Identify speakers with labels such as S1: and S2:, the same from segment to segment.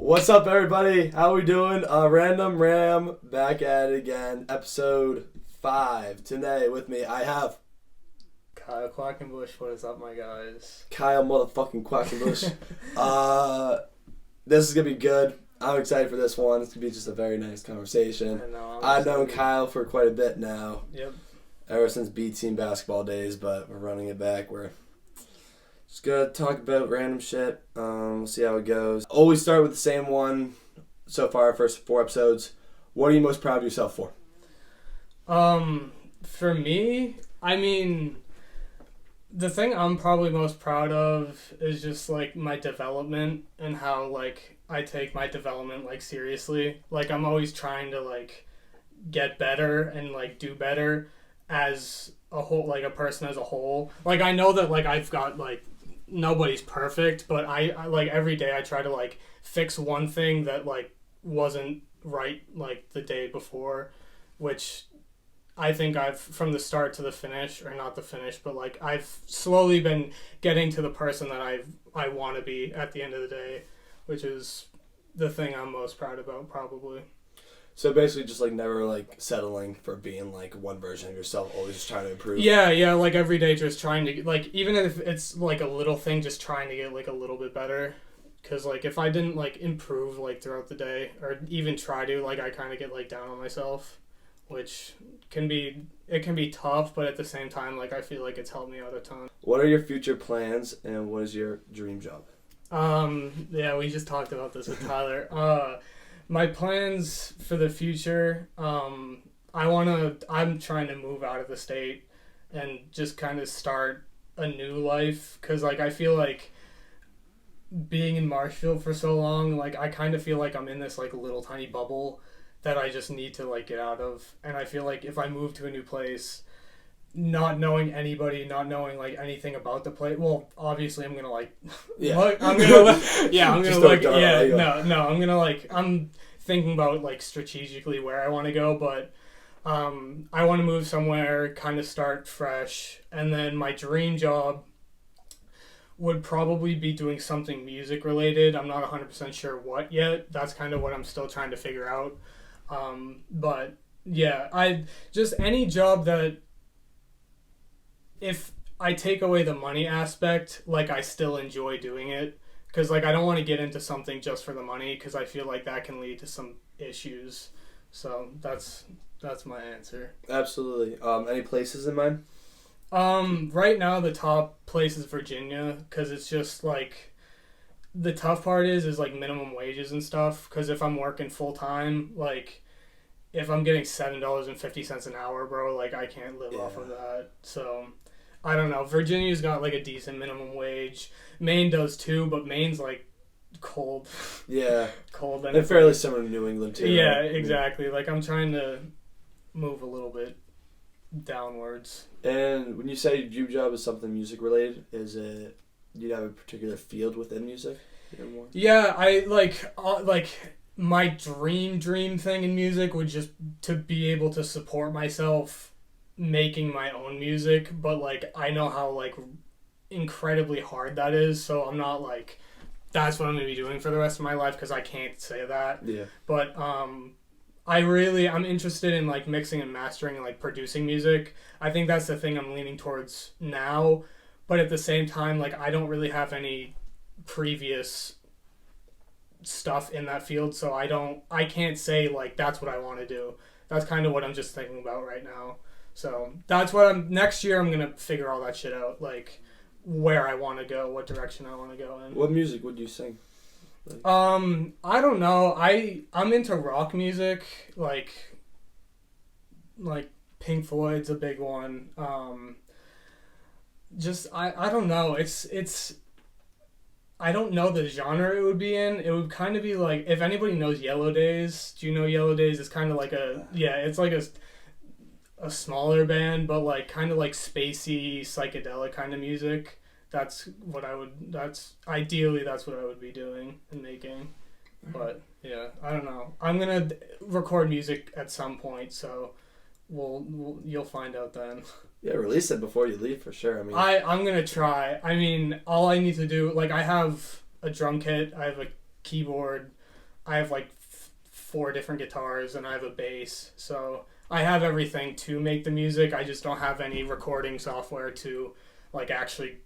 S1: What's up, everybody? How we doing? Random Ram back at it again. Episode 5. Today with me, I have
S2: Kyle QUAKENBUSH. What is up, my guys?
S1: Kyle motherfucking QUAKENBUSH. This is gonna be good. I'm excited for this one. It's gonna be just a very nice conversation. I've known Kyle for quite a bit now.
S2: Yep.
S1: Ever since B team basketball days, but we're running it back. We're just gonna talk about random shit. We'll see how it goes. Always start with the same one so far, first 4 episodes. What are you most proud of yourself for?
S2: For me, I mean, the thing I'm probably most proud of is just, like, my development and how, like, I take my development, like, seriously. Like, I'm always trying to, like, get better and, like, do better as a whole, like, a person as a whole. Like, I know that, like, I've got, like, nobody's perfect, but I like every day I try to like fix one thing that like wasn't right like the day before, which I think I've from the start to the finish, or not the finish, but like I've slowly been getting to the person that I want to be at the end of the day, which is the thing I'm most proud about probably.
S1: So basically just like never like settling for being like one version of yourself, always just trying to improve.
S2: Yeah, like every day just trying to, like, even if it's like a little thing, just trying to get like a little bit better. Because like if I didn't like improve like throughout the day, or even try to, like I kind of get like down on myself, which can be tough, but at the same time like I feel like it's helped me out a ton.
S1: What are your future plans and what is your dream job?
S2: Yeah, we just talked about this with Tyler. My plans for the future, I'm trying to move out of the state and just kind of start a new life, because like I feel like being in Marshfield for so long, like I kind of feel like I'm in this like little tiny bubble that I just need to like get out of. And I feel like if I move to a new place, not knowing anybody, not knowing like anything about the place. Well, obviously I'm gonna like, I'm gonna like, I'm thinking about like strategically where I want to go, but I want to move somewhere, kind of start fresh, and then my dream job would probably be doing something music related. I'm not 100% sure what yet. That's kind of what I'm still trying to figure out. But yeah, I just any job that, if I take away the money aspect, like I still enjoy doing it, because like I don't want to get into something just for the money, because I feel like that can lead to some issues. So that's my answer.
S1: Absolutely. Any places in mind?
S2: Right now the top place is Virginia, because it's just like the tough part is like minimum wages and stuff, because if I'm working full time, like if I'm getting $7.50 an hour, bro, like I can't live off of that. So I don't know. Virginia's got like a decent minimum wage. Maine does too, but Maine's like cold.
S1: Yeah.
S2: Cold.
S1: And fairly similar to New England too.
S2: Yeah,
S1: right?
S2: exactly. Like I'm trying to move a little bit downwards.
S1: And when you say your dream job is something music related, is it, do you have a particular field within music?
S2: Yeah, I like my dream thing in music would just to be able to support myself making my own music, but like I know how like incredibly hard that is, so I'm not like that's what I'm gonna be doing for the rest of my life, because I can't say that.
S1: Yeah.
S2: But I'm interested in like mixing and mastering and like producing music. I think that's the thing I'm leaning towards now, but at the same time like I don't really have any previous stuff in that field, so I can't say like that's what I want to do. That's kind of what I'm just thinking about right now. So that's what next year I'm gonna figure all that shit out, like where I want to go, what direction I want to go in.
S1: What music would you sing? Like,
S2: I don't know. I'm into rock music, like Pink Floyd's a big one. Just I don't know. It's I don't know the genre it would be in. It would kind of be like, if anybody knows Yellow Days. Do you know Yellow Days? It's kind of like it's like a smaller band, but like kind of like spacey, psychedelic kind of music. Ideally that's what I would be doing and making. But yeah, I don't know. I'm gonna record music at some point, so you'll find out then.
S1: Yeah, release it before you leave for sure.
S2: I'm gonna try. I mean, all I need to do, like I have a drum kit, I have a keyboard, I have like 4 different guitars and I have a bass. So I have everything to make the music. I just don't have any recording software to like actually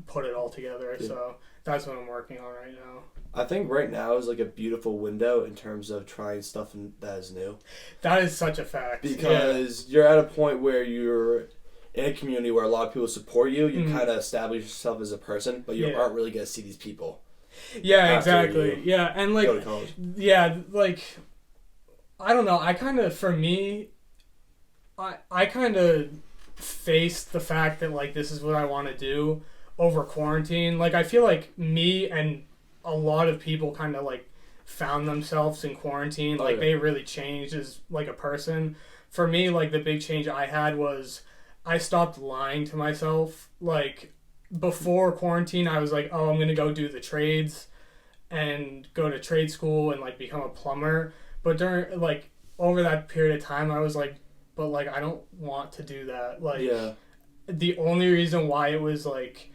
S2: put it all together. Yeah. So that's what I'm working on right now.
S1: I think right now is like a beautiful window in terms of trying stuff that is new.
S2: That is such a fact.
S1: Because you're at a point where you're in a community where a lot of people support you. You kind of establish yourself as a person, but you aren't really going to see these people.
S2: Yeah, exactly. Yeah, and like,
S1: go to college.
S2: Yeah, like, I don't know. I kind of, for me, I kind of faced the fact that like this is what I want to do over quarantine. Like, I feel like me and a lot of people kind of like found themselves in quarantine. Like they really changed as like a person. For me, like the big change I had was I stopped lying to myself. Like before quarantine, I was like, oh, I'm going to go do the trades and go to trade school and like become a plumber. But during like over that period of time, I was like, but like, I don't want to do that. Like the only reason why it was like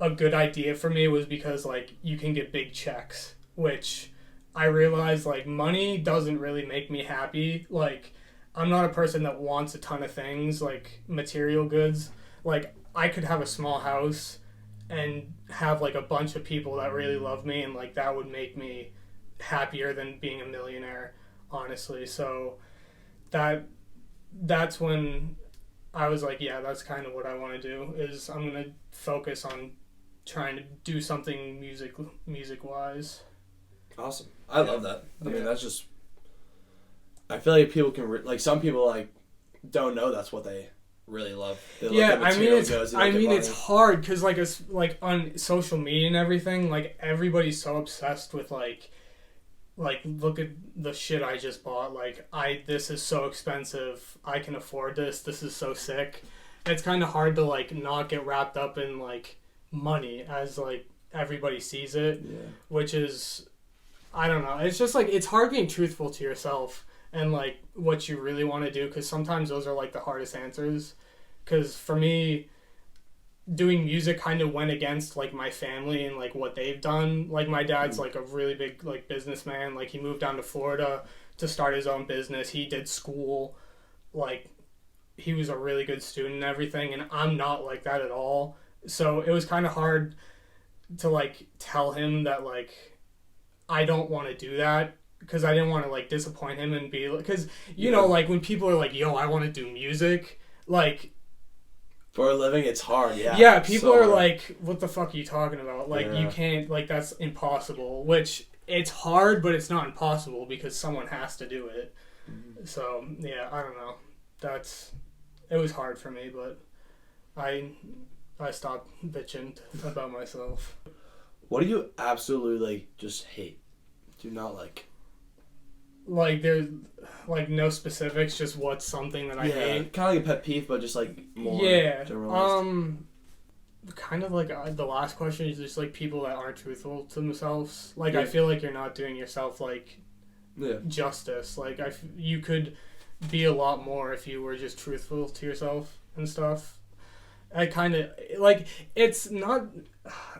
S2: a good idea for me was because like you can get big checks, which I realized like money doesn't really make me happy. Like I'm not a person that wants a ton of things like material goods. Like I could have a small house and have like a bunch of people that really love me, and like that would make me happier than being a millionaire, honestly. So that's when I was like, yeah, that's kind of what I want to do, is I'm going to focus on trying to do something music wise.
S1: Awesome. I love that. I mean, that's just, I feel like people can like some people like don't know that's what they really love. They look at
S2: it's hard because like it's like on social media and everything, like everybody's so obsessed with like look at the shit I just bought, like this is so expensive, I can afford this is so sick. It's kind of hard to like not get wrapped up in like money as like everybody sees it, which is, I don't know, it's just like it's hard being truthful to yourself and like what you really want to do, because sometimes those are like the hardest answers. Because for me, doing music kind of went against like my family and like what they've done. Like my dad's like a really big like businessman. Like he moved down to Florida to start his own business. He did school, like he was a really good student and everything, and I'm not like that at all. So it was kind of hard to like tell him that like I don't want to do that, because I didn't want to like disappoint him and be like, because you know, like when people are like, yo, I want to do music, like
S1: for a living, it's hard.
S2: People are like, what the fuck are you talking about? Like you can't, like that's impossible. Which it's hard, but it's not impossible because someone has to do it. So yeah, I don't know, it was hard for me, but I stopped bitching about myself.
S1: What do you absolutely like just hate? Do not like?
S2: Like there's like no specifics, just what's something that I hate.
S1: Kind of like a pet peeve, but just like more generalized.
S2: Kind of like the last question is just like people that aren't truthful to themselves. Like I feel like you're not doing yourself like justice. Like you could be a lot more if you were just truthful to yourself and stuff. I kind of like, it's not,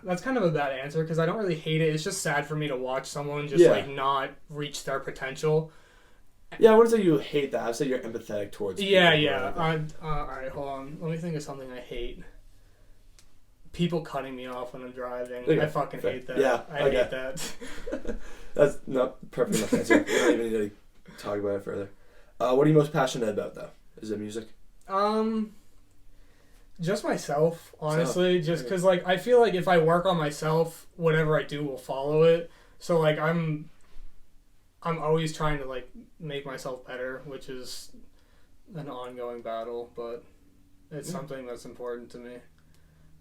S2: that's kind of a bad answer because I don't really hate it. It's just sad for me to watch someone just like not reach their potential.
S1: Yeah, I wouldn't say you hate that. I'd say you're empathetic towards people.
S2: Alright, hold on. Let me think of something I hate. People cutting me off when I'm driving. Okay. I fucking hate that.
S1: Yeah,
S2: I hate that.
S1: That's not perfect enough answer. We don't even need to talk about it further. What are you most passionate about, though? Is it music?
S2: Just myself, honestly. Just because, like, I feel like if I work on myself, whatever I do will follow it. So, like, I'm always trying to, like, make myself better, which is an ongoing battle, but it's something that's important to me.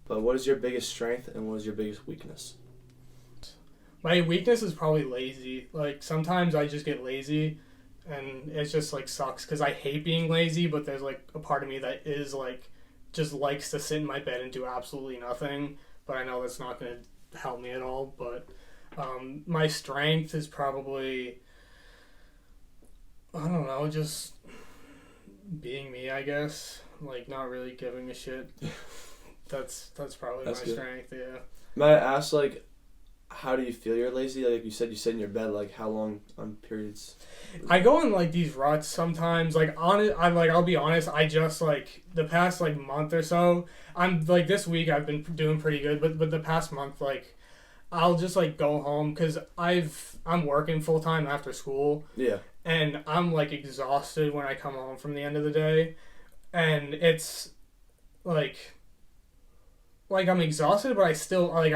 S1: But what is your biggest strength and what is your biggest weakness?
S2: My weakness is probably lazy. Like, sometimes I just get lazy, and it just, like, sucks, because I hate being lazy, but there's, like, a part of me that is, like, just likes to sit in my bed and do absolutely nothing, but I know that's not going to help me at all. But my strength is probably, I don't know, just being me, I guess. Like, not really giving a shit. That's probably my strength, yeah.
S1: May I ask, like, how do you feel you're lazy? Like you said, you sit in your bed. Like how long on periods?
S2: I go in like these ruts sometimes. Like I'll be honest. I just like the past like month or so. I'm like this week I've been doing pretty good, but the past month like I'll just like go home because I'm working full time after school.
S1: Yeah.
S2: And I'm like exhausted when I come home from the end of the day, and it's like I'm exhausted, but I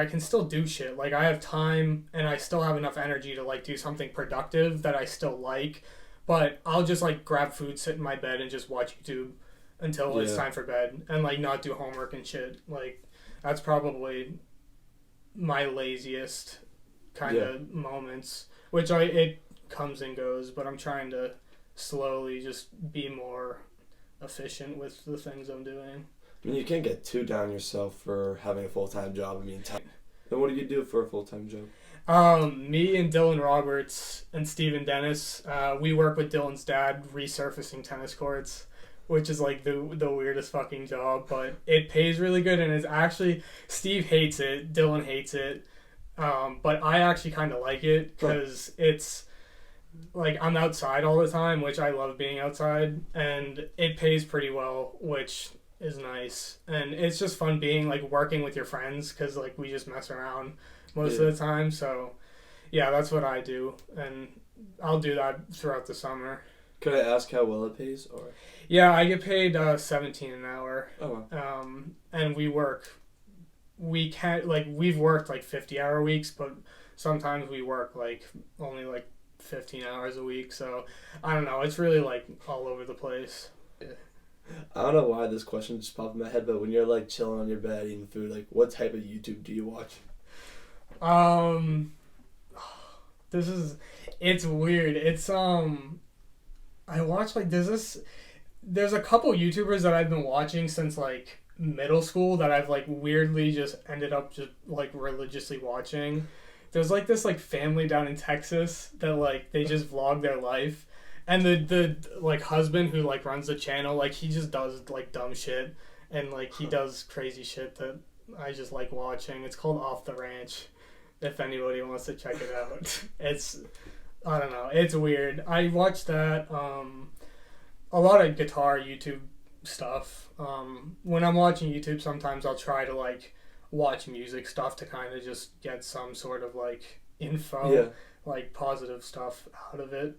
S2: can still do shit. Like I have time and I still have enough energy to like do something productive that I still like. But I'll just like grab food, sit in my bed, and just watch YouTube until it's time for bed, and like not do homework and shit. Like that's probably my laziest kind of moments, which it comes and goes. But I'm trying to slowly just be more efficient with the things I'm doing.
S1: I mean, you can't get too down yourself for having a full-time job. I mean, then what do you do for a full-time job?
S2: Me and Dylan Roberts and Steven Dennis, we work with Dylan's dad resurfacing tennis courts, which is like the weirdest fucking job, but it pays really good, and it's actually, Steve hates it, Dylan hates it, but I actually kind of like it because it's like I'm outside all the time, which I love being outside, and it pays pretty well, which is nice, and it's just fun being like working with your friends because like we just mess around most of the time. So yeah, that's what I do, and I'll do that throughout the summer.
S1: Could I ask how well it pays? Or
S2: yeah, I get paid $17 an hour.
S1: Oh wow.
S2: And we've worked like 50-hour weeks, but sometimes we work like only like 15 hours a week, so I don't know, it's really like all over the place.
S1: I don't know why this question just popped in my head, but when you're like chilling on your bed eating food, like what type of YouTube do you watch?
S2: It's weird. It's I watch like there's a couple YouTubers that I've been watching since like middle school that I've like weirdly just ended up just like religiously watching. There's like this like family down in Texas that like they just vlog their life. And the like husband who like runs the channel, like he just does like dumb shit, and like he does crazy shit that I just like watching. It's called Off the Ranch, if anybody wants to check it out. I don't know, it's weird. I watch that, a lot of guitar YouTube stuff. When I'm watching YouTube, sometimes I'll try to like watch music stuff to kind of just get some sort of like info, like positive stuff out of it.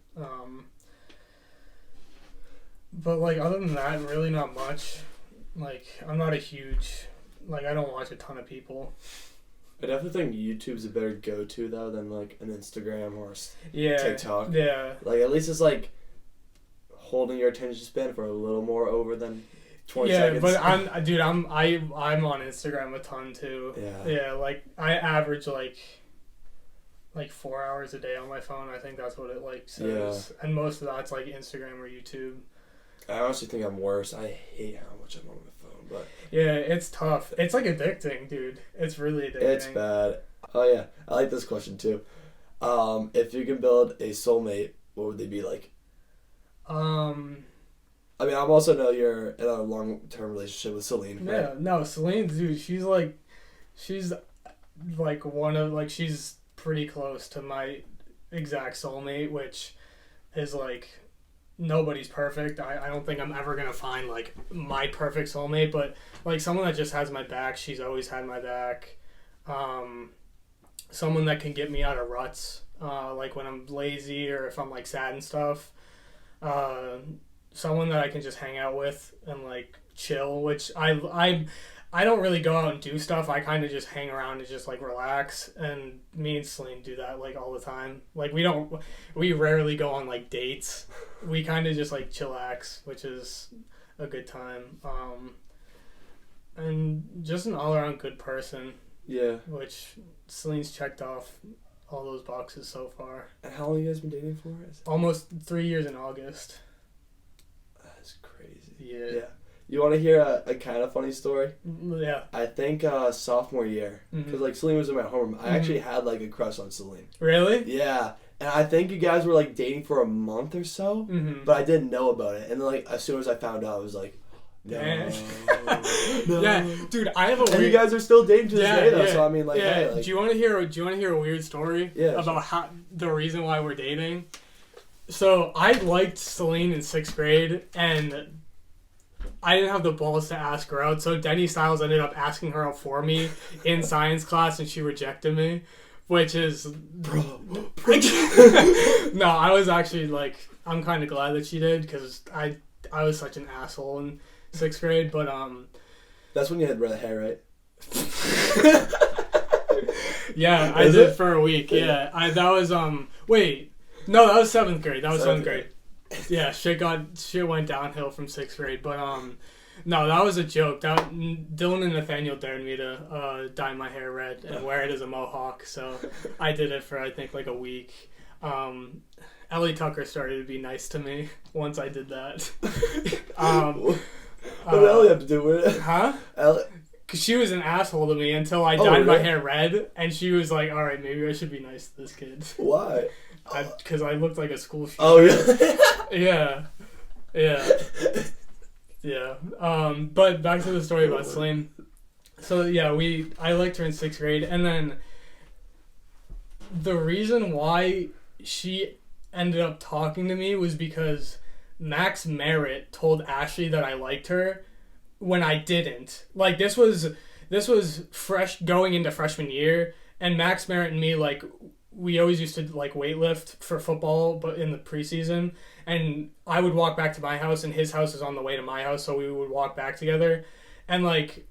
S2: But like other than that, really not much. Like I'm not a huge, like I don't watch a ton of people.
S1: I definitely think YouTube's a better go-to though than like an Instagram or TikTok.
S2: Yeah.
S1: Like at least it's like holding your attention span for a little more over than 20 seconds.
S2: Yeah, but I'm on Instagram a ton too.
S1: Yeah.
S2: Yeah, like I average like 4 hours a day on my phone. I think that's what it like says. Yeah. And most of that's like Instagram or YouTube.
S1: I honestly think I'm worse. I hate how much I'm on my phone, but
S2: yeah, it's tough. It's like addicting, dude. It's really addicting.
S1: It's bad. Oh yeah, I like this question too. If you can build a soulmate, what would they be like? I mean, I also know you're in a long-term relationship with Celine. Right?
S2: Yeah, no, Celine, dude, she's like one of like she's pretty close to my exact soulmate, which is like. Nobody's perfect. I don't think I'm ever gonna find like my perfect soulmate, but like someone that just has my back. She's always had my back. Someone that can get me out of ruts, like when I'm lazy or if I'm like sad and stuff. Someone that I can just hang out with and like chill, which I don't really go out and do stuff. I kind of just hang around and just like relax. And me and Celine do that like all the time. Like we rarely go on like dates. We kind of just like chillax, which is a good time. And just an all around good person.
S1: Yeah.
S2: Which Celine's checked off all those boxes so far.
S1: And how long have you guys been dating for?
S2: Almost 3 years in August.
S1: That's crazy.
S2: Yeah.
S1: You want to hear a kind of funny story?
S2: Yeah.
S1: I think sophomore year, because like Celine was in my homeroom. I actually had like a crush on Celine.
S2: Really?
S1: Yeah, and I think you guys were like dating for a month or so, but I didn't know about it. And then like as soon as I found out, I was like, No.
S2: Yeah, dude, I have a weird...
S1: And you guys are still dating to this day, though. So I mean, like,
S2: yeah.
S1: hey, like...
S2: Do you want to hear a weird story?
S1: Yeah,
S2: about how the reason why we're dating? So I liked Celine in 6th grade, and I didn't have the balls to ask her out. So Denny Styles ended up asking her out for me in science class, and she rejected me, which is...
S1: Bro.
S2: No, I was actually like, I'm kind of glad that she did, because I was such an asshole in 6th grade, but
S1: That's when you had red hair, right?
S2: Yeah, I did for a week. Yeah, that was wait, no, that was 7th grade. That was 7th grade. Yeah, shit went downhill from 6th grade, but no, that was a joke. Dylan and Nathaniel dared me to dye my hair red and wear it as a mohawk, so I did it for I think like a week. Ellie Tucker started to be nice to me once I did that.
S1: What did Ellie have to do with it?
S2: Huh? Cause she was an asshole to me until I dyed my hair red, and she was like, "All right, maybe I should be nice to this kid."
S1: Why?
S2: Because I looked like a school shooter.
S1: Oh yeah.
S2: Yeah. But back to the story about Celine. So yeah, I liked her in 6th grade, and then the reason why she ended up talking to me was because Max Merritt told Ashley that I liked her when I didn't. Like, this was fresh going into freshman year, and Max Merritt and me, like, we always used to like weightlift for football, but in the preseason, and I would walk back to my house, and his house is on the way to my house, so we would walk back together, and like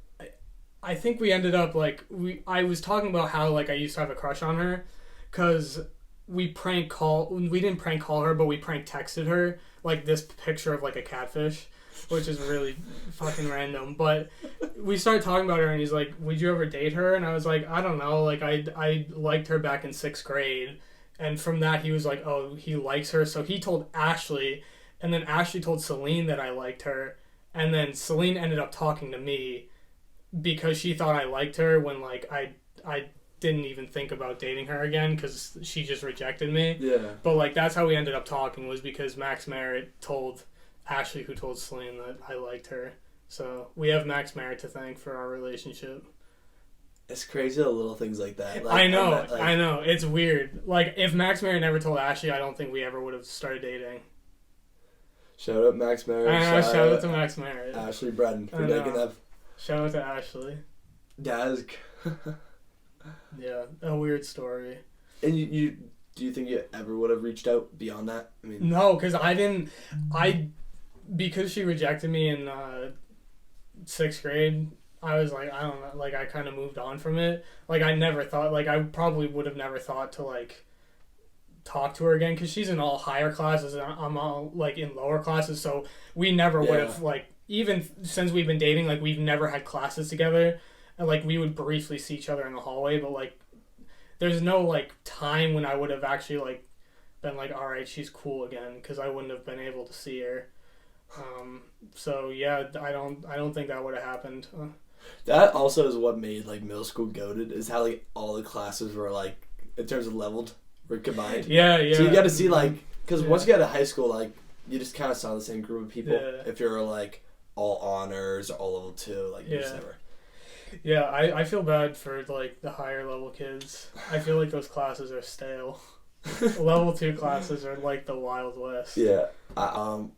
S2: I think we ended up like I was talking about how like I used to have a crush on her, cause we didn't prank call her, but we prank texted her like this picture of like a catfish, which is really fucking random. But we started talking about her, and he's like, "Would you ever date her?" And I was like, "I don't know. Like, I liked her back in 6th grade." And from that, he was like, "Oh, he likes her." So he told Ashley, and then Ashley told Celine that I liked her, and then Celine ended up talking to me because she thought I liked her when like I didn't even think about dating her again because she just rejected me.
S1: Yeah.
S2: But like that's how we ended up talking, was because Max Merritt told Ashley, who told Celine that I liked her. So we have Max Merritt to thank for our relationship.
S1: It's crazy the little things like that. Like,
S2: I know. It's weird. Like, if Max Merritt never told Ashley, I don't think we ever would have started dating.
S1: Shout out Max Merritt.
S2: Shout out to Max Merritt.
S1: Ashley Bredden for making that.
S2: Shout out to Ashley.
S1: That is...
S2: Yeah, a weird story.
S1: And you do you think you ever would have reached out beyond that? I mean,
S2: no, because because she rejected me in 6th grade, I was like, I don't know, like I kind of moved on from it. Like I never thought, like I probably would have never thought to like talk to her again, because she's in all higher classes and I'm all like in lower classes, so we never would have, like, even since we've been dating, like we've never had classes together, and like we would briefly see each other in the hallway, but like there's no like time when I would have actually like been like, all right, she's cool again, because I wouldn't have been able to see her. So yeah, I don't think that would have happened.
S1: That also is what made like middle school goated, is how like all the classes were like, in terms of leveled, were combined.
S2: Yeah.
S1: So you got to see like, because once you got to high school, like you just kind of saw the same group of people.
S2: Yeah.
S1: If you're like all honors or all level 2, like you just never.
S2: Yeah, I feel bad for like the higher level kids. I feel like those classes are stale. Level 2 classes are like the Wild West.
S1: Yeah.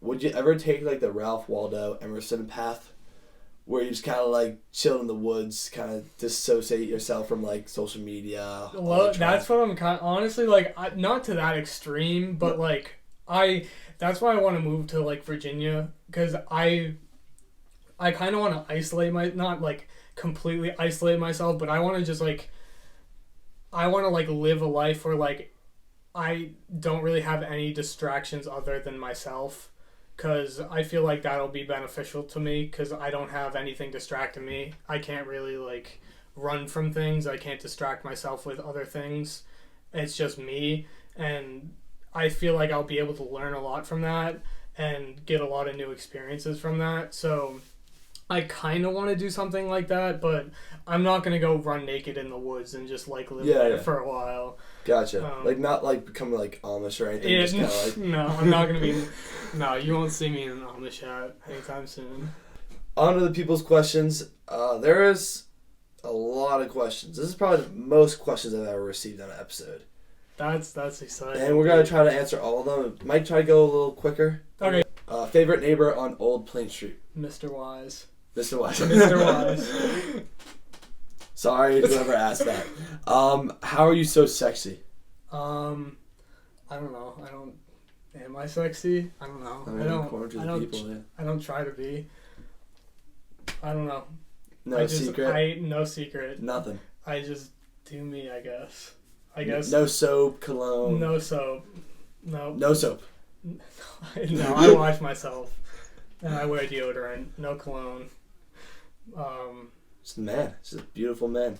S1: Would you ever take like the Ralph Waldo Emerson path, where you just kind of like chill in the woods, kind of dissociate yourself from like social media?
S2: Well, that's what I'm kind of, honestly, like, not to that extreme, but like that's why I want to move to like Virginia, because I kind of want to isolate not like completely isolate myself, but I want to just like, I want to like live a life where like I don't really have any distractions other than myself, because I feel like that'll be beneficial to me, because I don't have anything distracting me. I can't really like run from things. I can't distract myself with other things. It's just me, and I feel like I'll be able to learn a lot from that and get a lot of new experiences from that. So I kind of want to do something like that, but I'm not going to go run naked in the woods and just like live there for a while.
S1: Gotcha. Like not like becoming like Amish or anything.
S2: Yeah,
S1: just kind of like...
S2: No, I'm not going to be... No, you won't see me in an Amish hat anytime soon.
S1: On to the people's questions. There is a lot of questions. This is probably the most questions I've ever received on an episode.
S2: That's exciting.
S1: And we're going to try to answer all of them. Might try to go a little quicker.
S2: Okay.
S1: Favorite neighbor on Old Plain Street?
S2: Mr. Wise.
S1: Mr. Wise.
S2: Mr. Wise.
S1: Sorry whoever asked that. How are you so sexy?
S2: I don't know. Am I sexy? I don't know. I don't try to be. I don't know.
S1: No secret?
S2: No secret.
S1: Nothing.
S2: I just do me, I guess.
S1: No soap, cologne.
S2: No soap. No.
S1: No soap.
S2: No, I wash myself. And I wear deodorant. No cologne.
S1: Just a man. Just a beautiful man.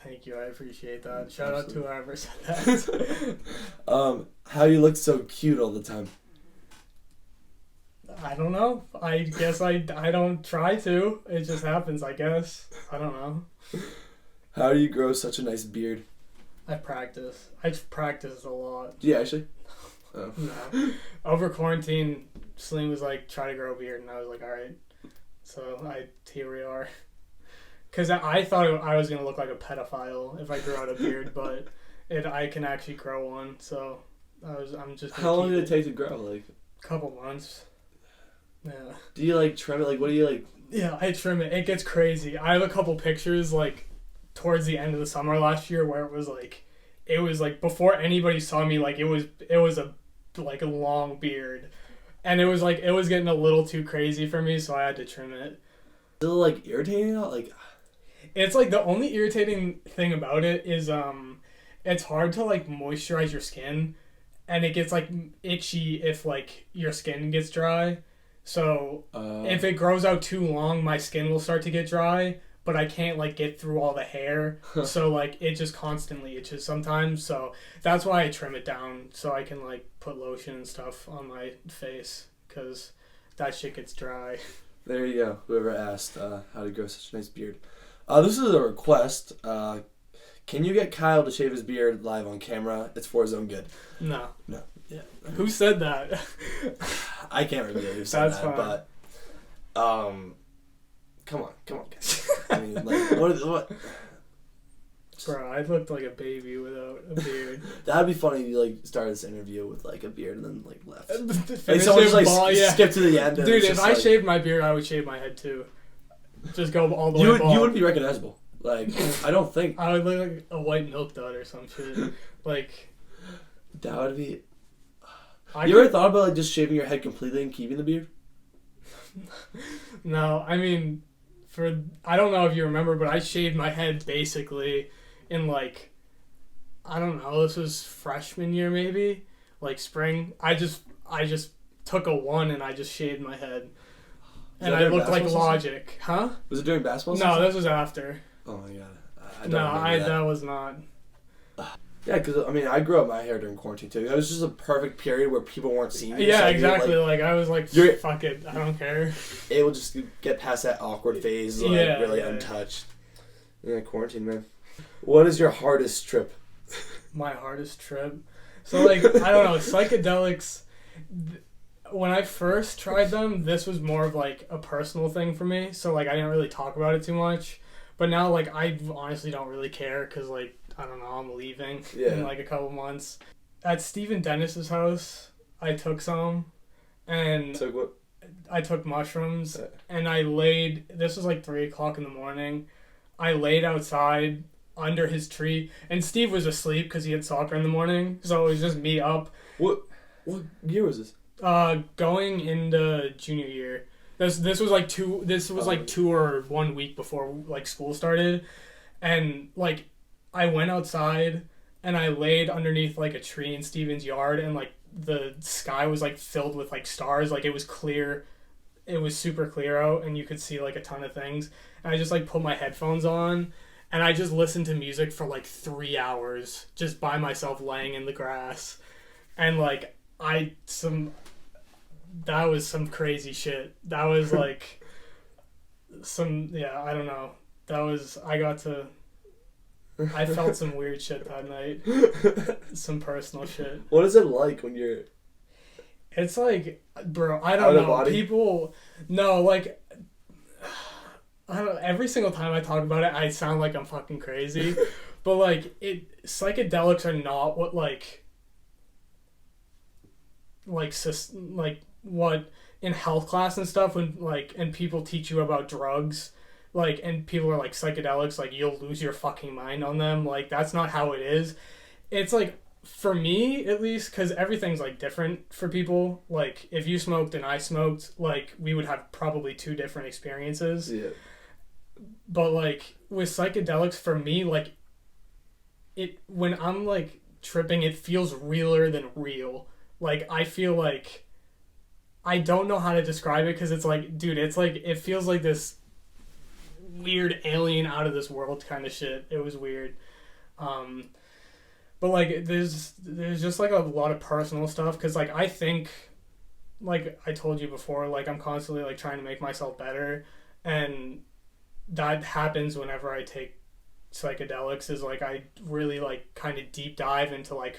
S2: Thank you. I appreciate that. Shout out to whoever said that.
S1: How you look so cute all the time?
S2: I don't know. I guess I don't try to. It just happens, I guess. I don't know.
S1: How do you grow such a nice beard?
S2: I practice. I practice a lot.
S1: Do you actually? Oh.
S2: No. Over quarantine, Celine was like, try to grow a beard, and I was like, all right. So here we are. Because I thought I was going to look like a pedophile if I grew out a beard, but I can actually grow one, so I'm just...
S1: How long did it take to grow? Like,
S2: a couple months. Yeah.
S1: Do you like trim it? Like, what do you like?
S2: Yeah, I trim it. It gets crazy. I have a couple pictures like towards the end of the summer last year where it was like before anybody saw me, like it was a long beard, and it was getting a little too crazy for me, so I had to trim it.
S1: Still like irritating? Like,
S2: it's like the only irritating thing about it is it's hard to like moisturize your skin, and it gets like itchy if like your skin gets dry. So if it grows out too long, my skin will start to get dry, but I can't like get through all the hair. So like it just constantly itches sometimes. So that's why I trim it down so I can like put lotion and stuff on my face because that shit gets dry.
S1: There you go. Whoever asked how to grow such a nice beard. This is a request. Can you get Kyle to shave his beard live on camera? It's for his own good.
S2: No.
S1: Yeah.
S2: Who said that?
S1: I can't remember who said
S2: That's
S1: that,
S2: fine.
S1: but come on, guys. I mean, like, what?
S2: Bro, I looked like a baby without a beard.
S1: That'd be funny. You like started this interview with like a beard and then like left.
S2: Like
S1: someone just like skip to the end.
S2: Dude, if I shaved my beard, I would shave my head too. Just go all the way.
S1: You wouldn't be recognizable. Like, I don't think
S2: I would look like a white milk dud or some shit. Like
S1: that would be. You ever thought about like just shaving your head completely and keeping the beard?
S2: No, I mean, I don't know if you remember, but I shaved my head basically in like, I don't know, this was freshman year maybe, like spring. I just took a 1 and I just shaved my head, and I looked like Logic, huh?
S1: Was it during basketball?
S2: No, this was after.
S1: Oh my god,
S2: that was not.
S1: Yeah, because, I mean, I grew up my hair during quarantine, too. It was just a perfect period where people weren't seeing me.
S2: Yeah,
S1: so
S2: exactly. Like, I was like, fuck it, I don't care.
S1: It will just get past that awkward phase, like, really untouched. Yeah, quarantine, man. What is your hardest trip?
S2: My hardest trip? So, like, I don't know, psychedelics, when I first tried them, this was more of, like, a personal thing for me. So, like, I didn't really talk about it too much. But now, like, I honestly don't really care because, like, I don't know, I'm leaving in like a couple months. At Stephen Dennis's house, I took some, and
S1: Took what?
S2: I took mushrooms, and I laid, this was like 3 o'clock in the morning, I laid outside under his tree, and Steve was asleep because he had soccer in the morning, so it was just me up.
S1: What year was this?
S2: Going into junior year. This was like 2 or 1 week before like school started, and like I went outside and I laid underneath like a tree in Steven's yard, and like the sky was like filled with like stars, like it was clear, it was super clear out, and you could see like a ton of things. And I just like put my headphones on and I just listened to music for like 3 hours just by myself laying in the grass, and like that was some crazy shit. That was like I don't know. I felt some weird shit that night. Some personal shit.
S1: What is it like when you're...
S2: It's like, bro, I don't know.
S1: Body?
S2: People... No, like... I don't know, every single time I talk about it, I sound like I'm fucking crazy. But, like, psychedelics are not what, like, what in health class and stuff, when, like, and people teach you about drugs, like, and people are like, psychedelics, like, you'll lose your fucking mind on them. Like, that's not how it is. It's, like, for me, at least, because everything's, like, different for people. Like, if you smoked and I smoked, like, we would have probably two different experiences.
S1: Yeah.
S2: But, like, with psychedelics, for me, like, when I'm, like, tripping, it feels realer than real. Like, I feel like, I don't know how to describe it, because it's like, dude, it's like, it feels like this weird alien out of this world kind of shit. It was weird. But, like, there's just, like, a lot of personal stuff, because, like, I think, like I told you before, like, I'm constantly, like, trying to make myself better, and that happens whenever I take psychedelics, is, like, I really, like, kind of deep dive into, like,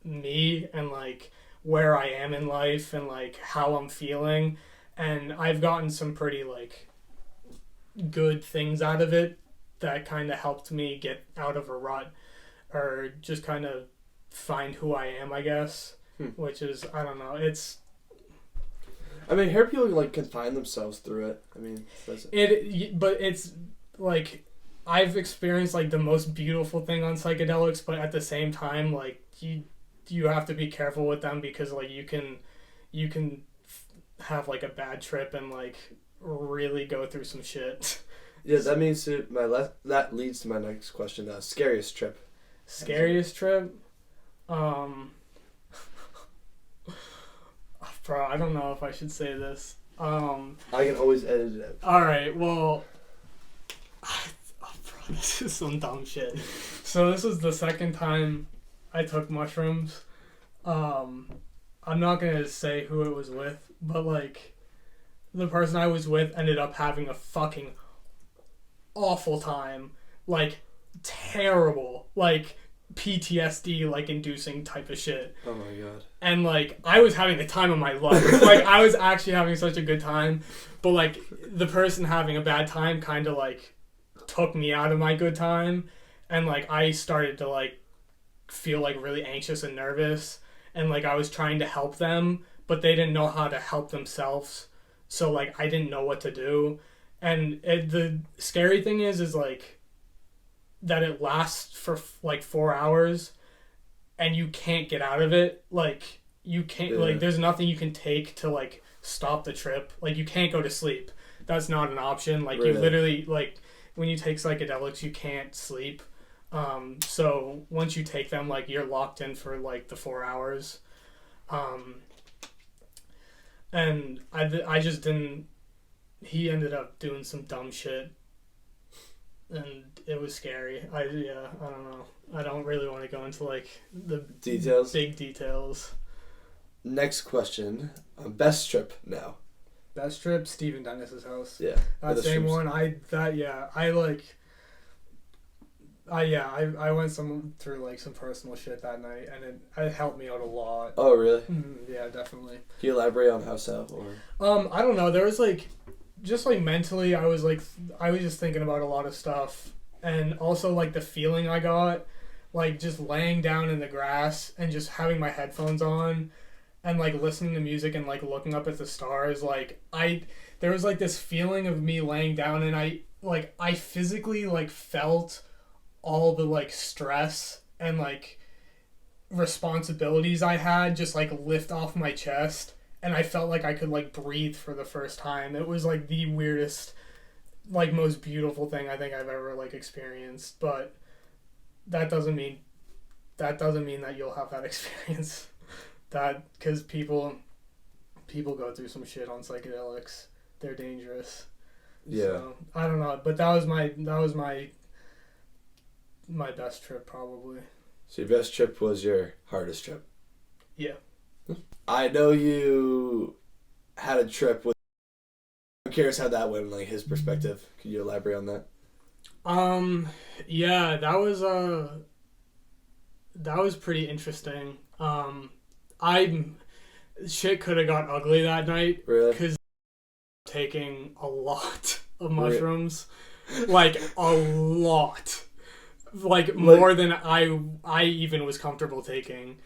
S2: me, and, like, where I am in life, and, like, how I'm feeling, and I've gotten some pretty, like, good things out of it that kind of helped me get out of a rut, or just kind of find who I am, I guess. Which is, I don't know, it's...
S1: I mean, I hear people, like, confine themselves through it. I mean, that's it.
S2: But it's, like, I've experienced, like, the most beautiful thing on psychedelics, but at the same time, like, you have to be careful with them, because, like, you can have, like, a bad trip and, like, really go through some shit.
S1: Yeah, that means that leads to my next question. Scariest trip.
S2: Scariest trip? Bro, I don't know if I should say this.
S1: I can always edit it out.
S2: Alright, well... bro, this is some dumb shit. So this was the second time I took mushrooms. I'm not gonna say who it was with, but, like, the person I was with ended up having a fucking awful time. Like, terrible. Like, PTSD, like, inducing type of shit.
S1: Oh my god.
S2: And, like, I was having the time of my life. Like, I was actually having such a good time. But, like, the person having a bad time kind of, like, took me out of my good time. And, like, I started to, like, feel, like, really anxious and nervous. And, like, I was trying to help them, but they didn't know how to help themselves. So, like, I didn't know what to do. And the scary thing is, like, that it lasts for, like, 4 hours, and you can't get out of it. Like, you can't, like, there's nothing you can take to, like, stop the trip. Like, you can't go to sleep. That's not an option. Like,
S1: Really?
S2: you literally, like, when you take psychedelics, you can't sleep. So once you take them, like, you're locked in for, like, the 4 hours. And I just didn't... He ended up doing some dumb shit, and it was scary. I don't know. I don't really want to go into, like, the
S1: details.
S2: Big details.
S1: Next question. Best trip now.
S2: Best trip, Stephen Dennis's house.
S1: Yeah.
S2: That same one. I went through, like, some personal shit that night, and it helped me out a lot.
S1: Oh, really?
S2: Yeah, definitely.
S1: Can you elaborate on how so? Or
S2: I don't know. There was, like, just, like, mentally, I was just thinking about a lot of stuff, and also, like, the feeling I got, like, just laying down in the grass and just having my headphones on and, like, listening to music and, like, looking up at the stars. Like, there was, like, this feeling of me laying down, and I physically, like, felt all the, like, stress and, like, responsibilities I had just, like, lift off my chest, and I felt like I could, like, breathe for the first time. It was, like, the weirdest, like, most beautiful thing I think I've ever, like, experienced. But that doesn't mean that you'll have that experience. Because people go through some shit on psychedelics. They're dangerous.
S1: yeah.
S2: So, I don't know, but that was my best trip, probably.
S1: So your best trip was your hardest trip?
S2: Yeah.
S1: I know you had a trip with... I'm curious how that went, like, his perspective. Could you elaborate on that?
S2: Yeah, that was pretty interesting. Shit could have got ugly that night.
S1: Really?
S2: Because taking a lot of mushrooms. Like, a lot. Like, more than I even was comfortable taking.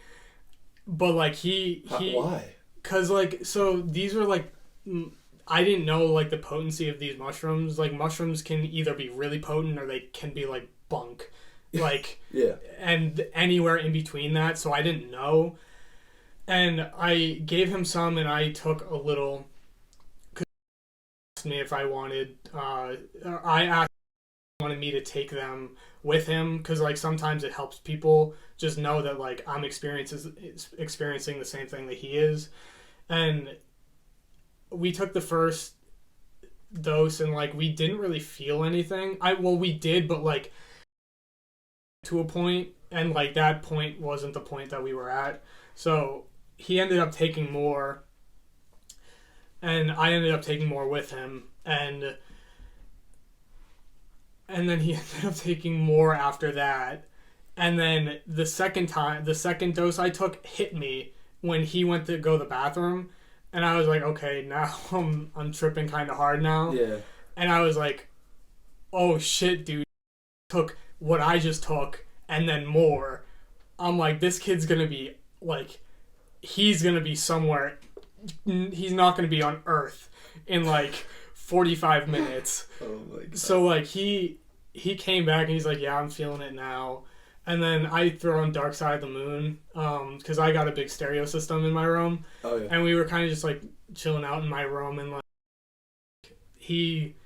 S2: But, like,
S1: Why?
S2: Because, like, so these were, like... I didn't know, like, the potency of these mushrooms. Like, mushrooms can either be really potent or they can be, like, bunk. Like...
S1: Yeah.
S2: And anywhere in between that, so I didn't know. And I gave him some, and I took a little... Because he asked me if I wanted... I asked if he wanted me to take them with him, because, like, sometimes it helps people just know that, like, I'm experiencing the same thing that he is. And we took the first dose, and, like, we didn't really feel anything. We did, but, like, to a point, and, like, that point wasn't the point that we were at. So he ended up taking more, and I ended up taking more with him, and then he ended up taking more after that. And then the second dose I took hit me when he went to go to the bathroom, and I was like, okay, now I'm tripping kind of hard now.
S1: Yeah.
S2: And I was like, oh shit, dude, took what I just took and then more. I'm like, this kid's gonna be like, he's gonna be somewhere. He's not gonna be on Earth in like 45 minutes.
S1: Oh my God.
S2: So like he came back and he's like, yeah, I'm feeling it now. And then I throw on Dark Side of the Moon, because I got a big stereo system in my room.
S1: Oh yeah.
S2: And we were kind of just like chilling out in my room, and like he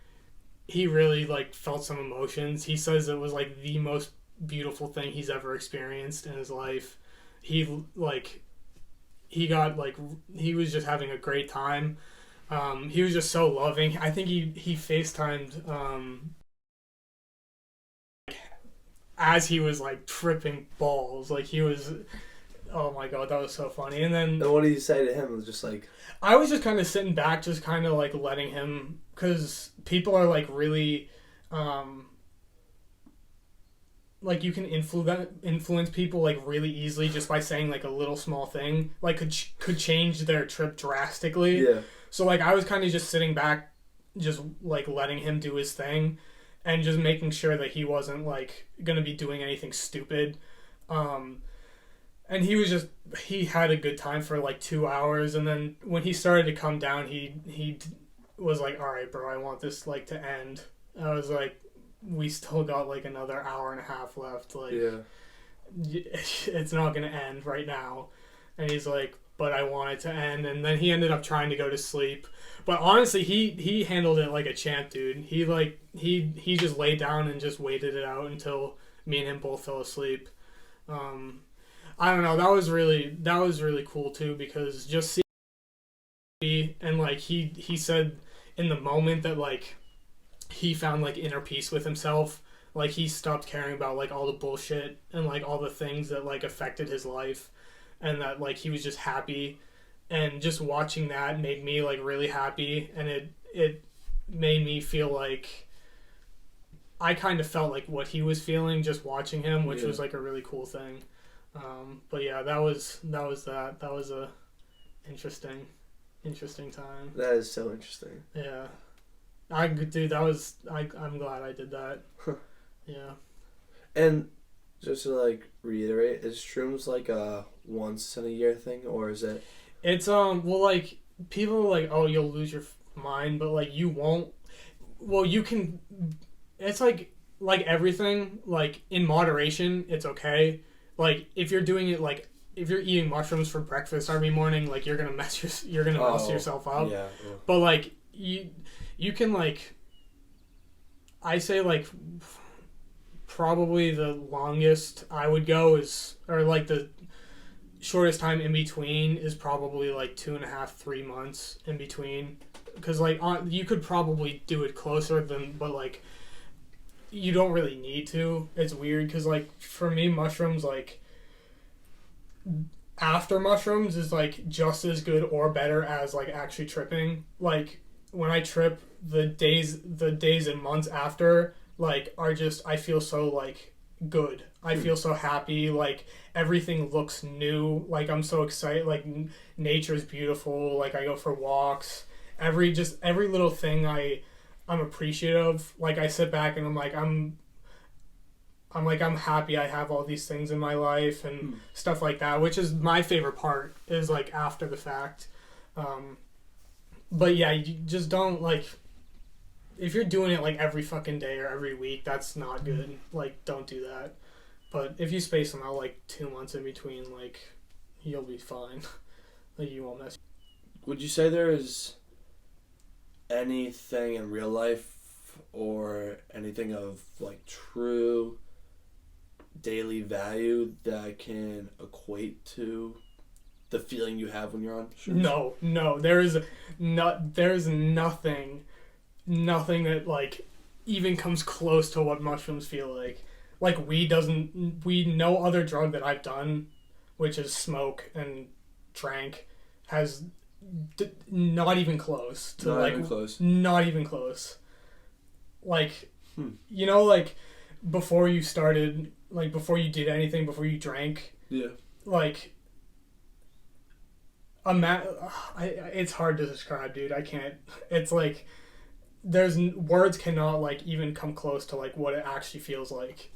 S2: really like felt some emotions. He says it was like the most beautiful thing he's ever experienced in his life. He was just having a great time. He was just so loving. I think he FaceTimed as he was like tripping balls. Like he was, oh my God, that was so funny. And then
S1: what did you say to him? It was just like,
S2: I was just kind of sitting back, just kind of like letting him, because people are like really, like you can influence people like really easily just by saying like a little small thing, like could change their trip drastically.
S1: yeah.
S2: So like I was kind of just sitting back, just like letting him do his thing, and just making sure that he wasn't like gonna be doing anything stupid. And he had a good time for like 2 hours, and then when he started to come down, he was like, all right, bro, I want this like to end. I was like, we still got like another hour and a half left. Like,
S1: Yeah.
S2: it's not gonna end right now. And he's like, but I want it to end. And then he ended up trying to go to sleep. But honestly, he handled it like a champ, dude. He just laid down and just waited it out until me and him both fell asleep. I don't know. That was really cool too, because just seeing, and like he said in the moment that like he found like inner peace with himself. Like he stopped caring about like all the bullshit and like all the things that like affected his life, and that like he was just happy. And just watching that made me like really happy, and it made me feel like I kind of felt like what he was feeling just watching him, which was like a really cool thing. But yeah, that was a interesting time.
S1: That is so interesting.
S2: Yeah, I'm glad I did that. Yeah.
S1: And just to like reiterate, is shrooms like a once in a year thing, or is it?
S2: It's well, like people are like, oh, you'll lose your mind, but like you won't. Well, you can. It's like everything, like in moderation, it's okay. Like if you're doing it, like if you're eating mushrooms for breakfast every morning, like you're gonna mess yourself up.
S1: Yeah.
S2: But like you can like, I say like probably the longest I would go is, or like the shortest time in between is probably like 2.5, 3 months in between, because like you could probably do it closer than, but like you don't really need to. It's weird because like for me, mushrooms, like after mushrooms is like just as good or better as like actually tripping. Like when I trip, the days and months after like are just, I feel so like good. I feel so happy. Like everything looks new. Like I'm so excited. Like nature's beautiful. Like I go for walks. Every little thing I'm appreciative. Like I sit back and I'm happy I have all these things in my life and stuff like that, which is my favorite part, is like after the fact. But yeah, you just don't like, if you're doing it like every fucking day or every week, that's not good. Like, don't do that. But if you space them out like 2 months in between, like, you'll be fine. Like, you won't mess.
S1: Would you say there is anything in real life or anything of like true daily value that can equate to the feeling you have when you're on shrooms?
S2: No, there's nothing that like even comes close to what mushrooms feel like. Like weed, no other drug that I've done, which is smoke and drank, has not even close to not even close. Like, you know, like before you started, like before you did anything, before you drank, like it's hard to describe, dude. I can't. It's like words cannot like even come close to like what it actually feels like.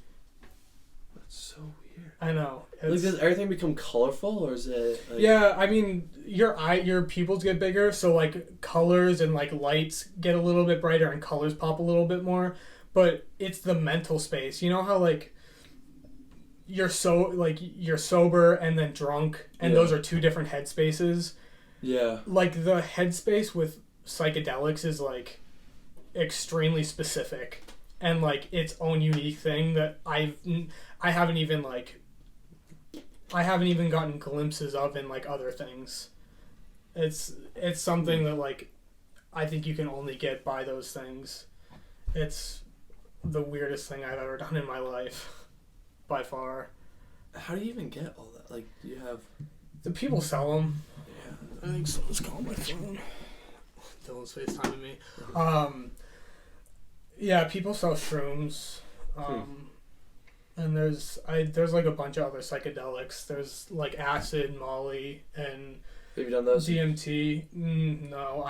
S1: That's so weird.
S2: I know.
S1: Like, does everything become colorful, or is it? Like...
S2: Yeah, I mean, your pupils get bigger, so like colors and like lights get a little bit brighter, and colors pop a little bit more. But it's the mental space. You know how like you're sober and then drunk, and those are two different headspaces. Yeah. Like the headspace with psychedelics is like extremely specific and like its own unique thing that I haven't even gotten glimpses of in like other things. It's something that like I think you can only get by those things. It's the weirdest thing I've ever done in my life. By far.
S1: How do you even get all that? Like, do you have...
S2: The people sell them. Yeah. I think someone's calling my phone. Dylan's FaceTiming me. Yeah, people sell shrooms. And there's like a bunch of other psychedelics. There's like acid, Molly, and...
S1: Have you done those?
S2: DMT. No,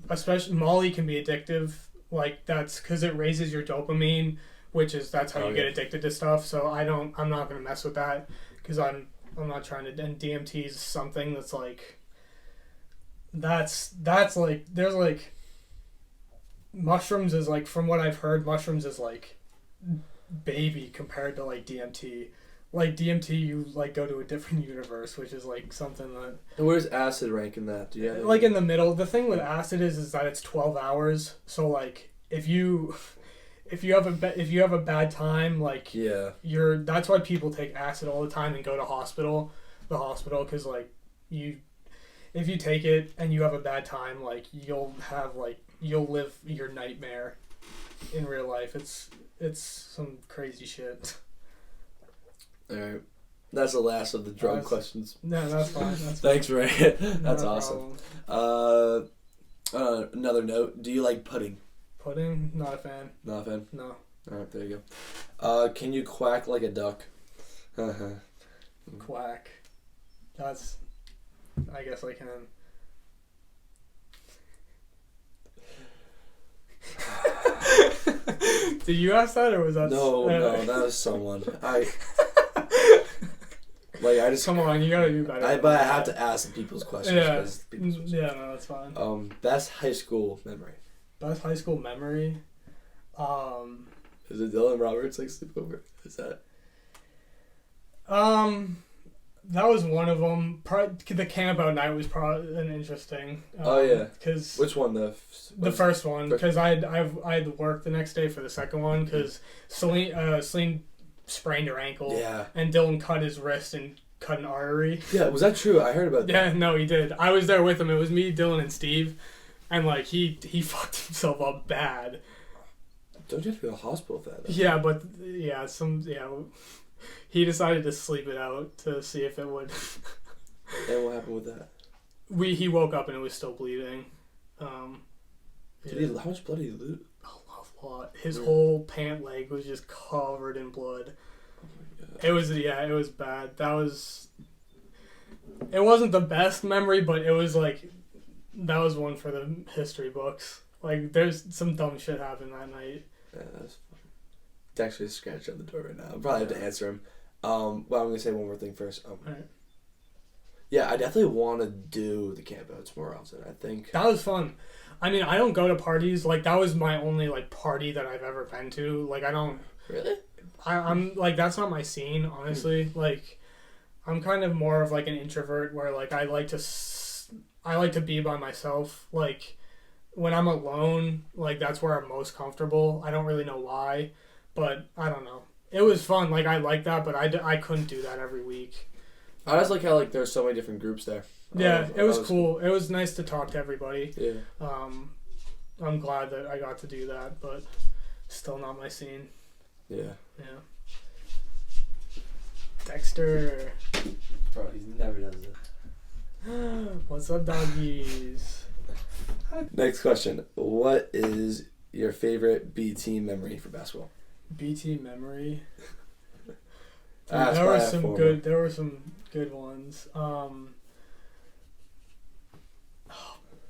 S2: especially Molly can be addictive. Like, that's because it raises your dopamine, that's how you get addicted to stuff. So I'm not gonna mess with that because I'm not trying to. And DMT is something that's like, that's like, there's like, mushrooms is like, from what I've heard, mushrooms is like baby compared to like DMT. Like DMT, you like go to a different universe, which is like something that.
S1: And where's acid rank in that? Do you have
S2: like in the middle? The thing with acid is that it's 12 hours. So like if you have a bad time, like that's why people take acid all the time and go to the hospital, because like if you take it and you have a bad time, like you'll live your nightmare in real life. It's some crazy shit.
S1: All right, that's the last of the drug questions.
S2: No, that's fine.
S1: Thanks, Ray. That's awesome. Another note: do you like pudding?
S2: Pudding? Not a fan.
S1: Not a fan?
S2: No.
S1: Alright, there you go. Can you quack like a duck?
S2: Quack. I guess I can. Did you ask that, or was that...
S1: No, that was someone. I just...
S2: Come on, you gotta do better.
S1: But I have to ask people's questions.
S2: Yeah, no, that's fine.
S1: Best high school memory.
S2: Best high school memory?
S1: Is it Dylan Roberts like sleepover? Is that?
S2: That was one of them. The camp out night was probably an interesting.
S1: Cause which one? The
S2: first one, because I had to work the next day for the second one because Celine sprained her ankle. Yeah. And Dylan cut his wrist and cut an artery.
S1: Yeah, was that true? I heard about that.
S2: Yeah, no, he did. I was there with him. It was me, Dylan, and Steve. And, like, he fucked himself up bad.
S1: Don't you have to go to the hospital for that? Though?
S2: Yeah, but, he decided to sleep it out to see if it would.
S1: And what happened with that?
S2: He woke up and it was still bleeding.
S1: How much blood did he lose?
S2: A lot. His whole pant leg was just covered in blood. Oh my God. It was bad. It wasn't the best memory, but it was like... That was one for the history books. Like, there's some dumb shit happened that night.
S1: Yeah, that was fun. It's actually a scratch on the door right now. I'll probably have to answer him. Well, I'm going to say one more thing first.
S2: Alright.
S1: Yeah, I definitely want to do the campouts more often, I think.
S2: That was fun. I mean, I don't go to parties. Like, that was my only, like, party that I've ever been to. Like, I don't...
S1: Really?
S2: I'm, like, that's not my scene, honestly. Like, I'm kind of more of, like, an introvert where, like, I like to be by myself. Like, when I'm alone, like, that's where I'm most comfortable. I don't really know why, but I don't know. It was fun. Like, I like that, but I couldn't do that every week.
S1: I just like how, like, there's so many different groups there.
S2: Yeah, it was cool. It was nice to talk to everybody.
S1: Yeah.
S2: I'm glad that I got to do that, but still not my scene.
S1: Yeah.
S2: Yeah. Dexter.
S1: Bro, he never does it.
S2: What's up, doggies?
S1: Next question. What is your favorite B team memory for basketball?
S2: BT memory. Dude,
S1: There
S2: there were some good ones.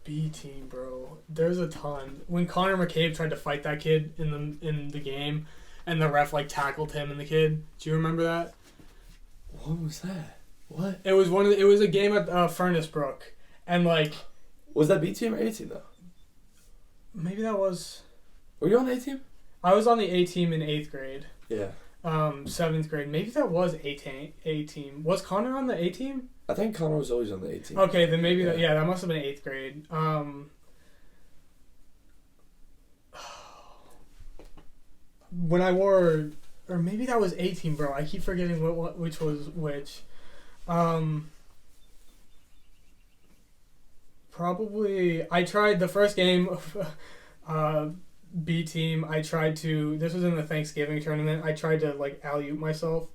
S2: B team, bro. There's a ton. When Connor McCabe tried to fight that kid in the game, and the ref like tackled him and the kid. Do you remember that?
S1: What was that? What?
S2: It was a game at Furnace Brook, and like.
S1: Was that B team or A team though?
S2: Maybe that was.
S1: Were you on the A team?
S2: I was on the A team in 8th grade.
S1: Yeah.
S2: 7th grade. Maybe that was A team. Was Connor on the A team?
S1: I think Connor was always on the A team.
S2: Okay, then maybe that must have been 8th grade. When I wore, or maybe that was A team, bro. I keep forgetting which was which. Probably I tried the first game of B team. This was in the Thanksgiving tournament. I tried to like alley-oop myself.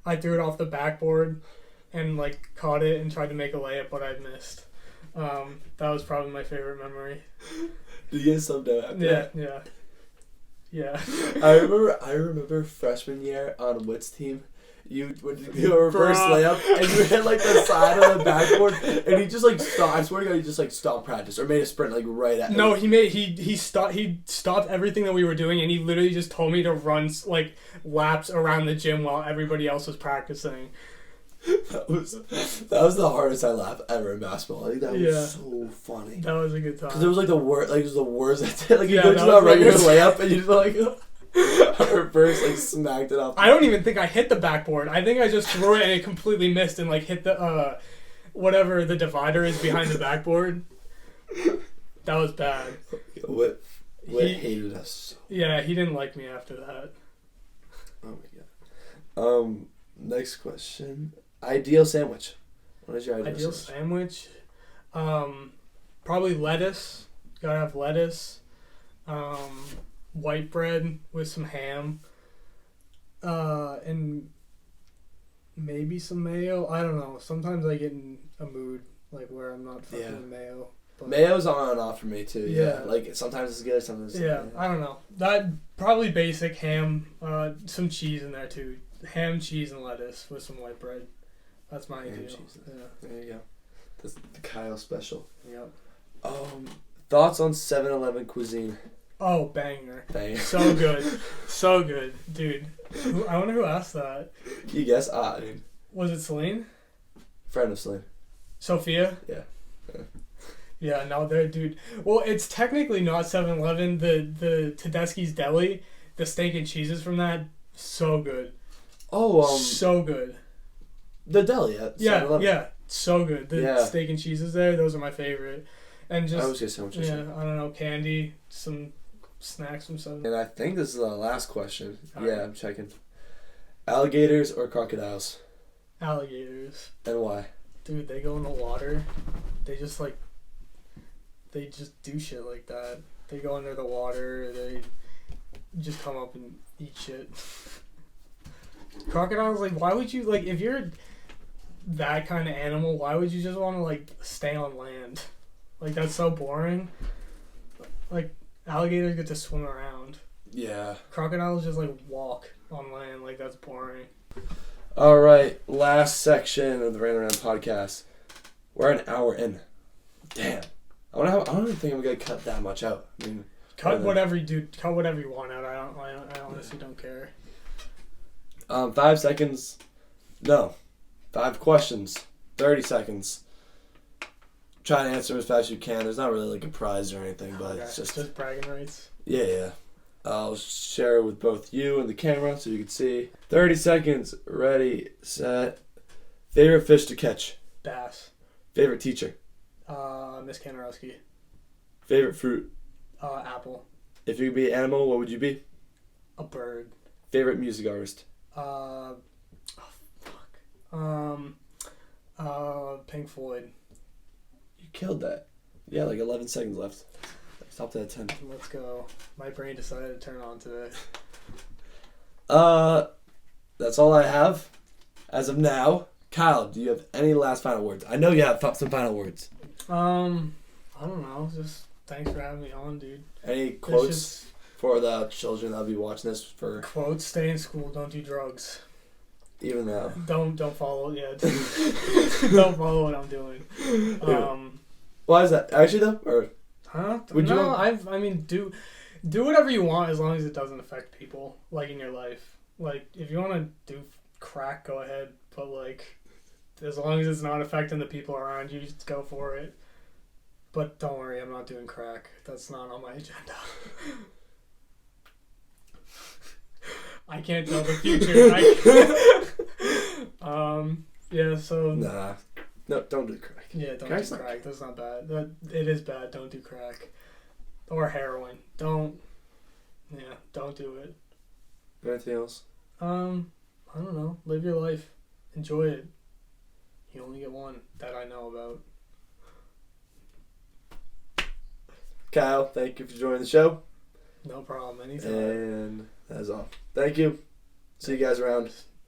S2: I threw it off the backboard and like caught it and tried to make a layup, but I missed. That was probably my favorite memory.
S1: Did you get subbed out after that?
S2: Yeah.
S1: I remember freshman year on Witt's team. You would do a reverse layup and you hit like the side of the backboard and he just like stopped. I swear to God, he just like stopped practice or made a sprint like right at.
S2: No, he stopped everything that we were doing and he literally just told me to run like laps around the gym while everybody else was practicing.
S1: That was the hardest I laughed ever in basketball. I think that was so funny.
S2: That was a good time.
S1: Because it was like the worst. Like it was the worst. Like you go to
S2: that
S1: that regular layup and you just like. Reverse like smacked it up.
S2: I don't even think I hit the backboard. I think I just threw it and it completely missed and like hit the whatever the divider is behind the backboard. That was bad.
S1: What hated us.
S2: Yeah, he didn't like me after that.
S1: Oh my god. Next question. Ideal sandwich. What is your ideal
S2: sandwich? Probably lettuce. Gotta have lettuce. White bread with some ham, and maybe some mayo. I don't know. Sometimes I get in a mood like where I'm not fucking with mayo. But
S1: mayo's on and off for me too. Yeah. Like sometimes it's good, sometimes it's
S2: yeah. I don't know. That probably basic ham. Some cheese in there too. Ham, cheese, and lettuce with some white bread. That's my ideal.
S1: Cheese. Yeah. There you go. That's the Kyle special.
S2: Yep.
S1: Thoughts on 7-Eleven cuisine?
S2: Oh, banger. So good. So good. Dude. I wonder who asked that.
S1: Can you guess? I mean,
S2: was it Celine?
S1: Friend of Celine.
S2: Sophia?
S1: Yeah.
S2: Yeah, no, there, dude. Well, it's technically not 7-Eleven. The Tedeschi's Deli, the steak and cheeses from that, so good.
S1: Oh,
S2: so good.
S1: The deli at 7-Eleven.
S2: Yeah, so good. The steak and cheeses there, those are my favorite. And just,
S1: I always get sandwiches.
S2: Yeah, I don't know, candy, some snacks from some.
S1: And I think this is the last question.
S2: All
S1: right.
S2: I'm
S1: checking. Alligators or crocodiles?
S2: Alligators.
S1: And why?
S2: Dude, they go in the water. They just do shit like that. They go under the water. They just come up and eat shit. Crocodiles, like, why would you, like, if you're that kind of animal, why would you just want to, like, stay on land? Like, that's so boring. Like, alligators get to swim around.
S1: Yeah.
S2: Crocodiles just, like, walk on land. Like, that's boring.
S1: All right. Last section of the Random Round podcast. We're an hour in. Damn. I don't even think I'm gonna cut that much out. I mean,
S2: cut whatever you want out. I honestly don't care.
S1: 5 seconds. No, 5 questions. 30 seconds. Try to answer them as fast as you can. There's not really like a prize or anything, but
S2: Okay,
S1: it's just
S2: bragging rights.
S1: Yeah. I'll share it with both you and the camera so you can see. 30 seconds. Ready, set. Favorite fish to catch?
S2: Bass.
S1: Favorite teacher?
S2: Miss Kanarowski.
S1: Favorite fruit?
S2: Apple.
S1: If you could be an animal, what would you be?
S2: A bird.
S1: Favorite music artist?
S2: Pink Floyd.
S1: You killed that. Yeah, like 11 seconds left. Stopped at 10.
S2: Let's go. My brain decided to turn on today.
S1: That's all I have as of now. Kyle, do you have any last final words? I know you have some final words.
S2: I don't know. Just thanks for having me on, dude.
S1: Any quotes for the children that'll be watching this? For
S2: quotes: stay in school, don't do drugs.
S1: Even though.
S2: Don't follow. Yeah. Don't follow what I'm doing.
S1: Why is that? Actually, though, or
S2: would you? I mean, do whatever you want as long as it doesn't affect people, like in your life. Like, if you want to do crack, go ahead. But like, as long as it's not affecting the people around you, just go for it. But don't worry, I'm not doing crack. That's not on my agenda. I can't tell the future. Yeah, so...
S1: Nah. No, don't do crack.
S2: Yeah, don't do crack. That's not bad. It is bad. Don't do crack. Or heroin. Don't do it.
S1: Anything else?
S2: I don't know. Live your life. Enjoy it. You only get one that I know about.
S1: Kyle, thank you for joining the show.
S2: No problem. Anytime.
S1: And that's all. Thank you. See you guys around.